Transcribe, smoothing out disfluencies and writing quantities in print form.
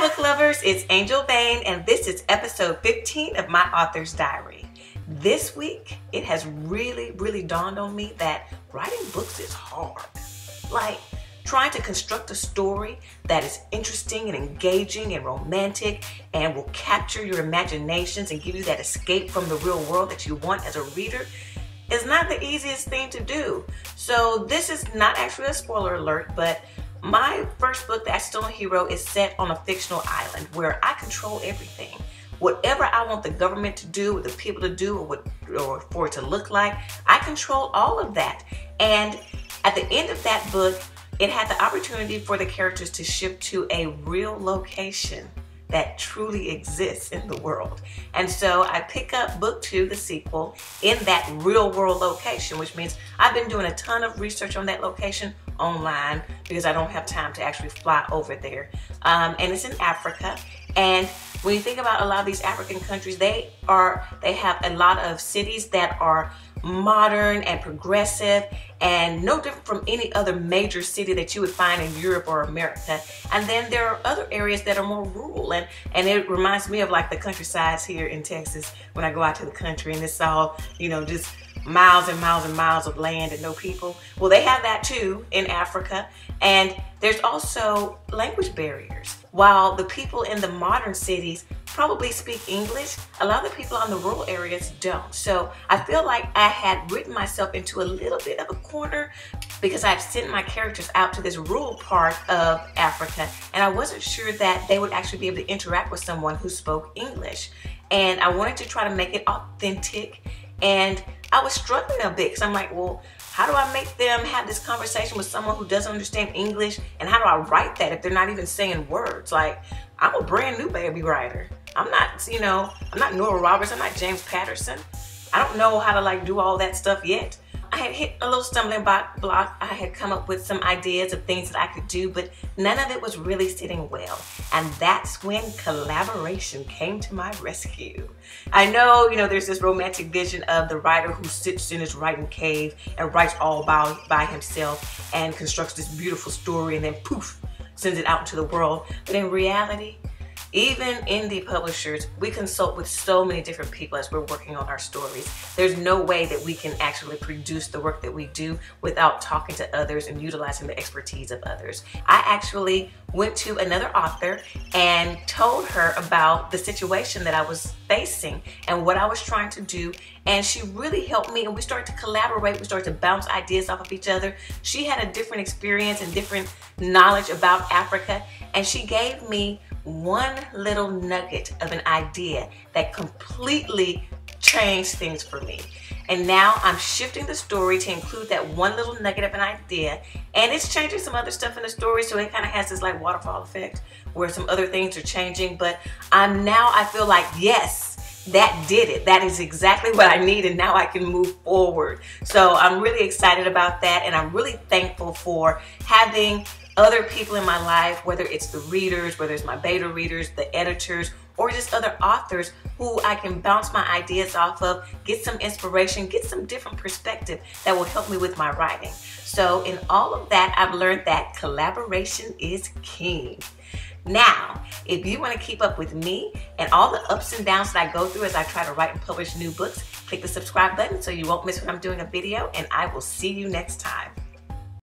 book lovers, it's Angel Vane and this is episode 15 of my author's diary. This week, it has really dawned on me that writing books is hard. Like trying to construct a story that is interesting and engaging and romantic and will capture your imaginations and give you that escape from the real world that you want as a reader is not the easiest thing to do. So this is not actually a spoiler alert, but my first book, The Accidental Hero, is set on a fictional island where I control everything. Whatever I want the government to do, or the people to do, or for it to look like, I control all of that. And at the end of that book, it had the opportunity for the characters to ship to a real location that truly exists in the world. And so I pick up book 2, the sequel, in that real world location, which means I've been doing a ton of research on that location online because I don't have time to actually fly over there. And it's in Africa. And when you think about a lot of these African countries, they have a lot of cities that are modern and progressive and no different from any other major city that you would find in Europe or America. And then there are other areas that are more rural, and it reminds me of like the countrysides here in Texas when I go out to the country and it's all, you know, just miles and miles and miles of land and no people. Well, they have that too in Africa. And there's also language barriers. While the people in the modern cities probably speak English, a lot of the people in the rural areas don't. So I feel like I had written myself into a little bit of a corner because I've sent my characters out to this rural part of Africa and I wasn't sure that they would actually be able to interact with someone who spoke English. And I wanted to try to make it authentic, and I was struggling a bit because I'm like, well, how do I make them have this conversation with someone who doesn't understand English? And how do I write that if they're not even saying words? Like, I'm a brand new baby writer. I'm not, you know, I'm not Nora Roberts. I'm not James Patterson. I don't know how to like do all that stuff yet. I had hit a little stumbling block. I had come up with some ideas of things that I could do, but none of it was really sitting well. And that's when collaboration came to my rescue. I know, you know, there's this romantic vision of the writer who sits in his writing cave and writes all by himself and constructs this beautiful story and then poof, sends it out into the world. But in reality, even indie publishers, we consult with so many different people as we're working on our stories. There's no way that we can actually produce the work that we do without talking to others and utilizing the expertise of others. I actually went to another author and told her about the situation that I was facing and what I was trying to do. And she really helped me and we started to collaborate. We started to bounce ideas off of each other. She had a different experience and different knowledge about Africa. And she gave me one little nugget of an idea that completely changed things for me. And now I'm shifting the story to include that one little nugget of an idea, and it's changing some other stuff in the story, so it kind of has this like waterfall effect where some other things are changing. But I feel like, yes, that did it. That is exactly what I need, and now I can move forward. So I'm really excited about that, and I'm really thankful for having other people in my life, whether it's the readers, whether it's my beta readers, the editors, or just other authors who I can bounce my ideas off of, get some inspiration, get some different perspective that will help me with my writing. So in all of that, I've learned that collaboration is king. Now, if you want to keep up with me and all the ups and downs that I go through as I try to write and publish new books, click the subscribe button so you won't miss when I'm doing a video, and I will see you next time.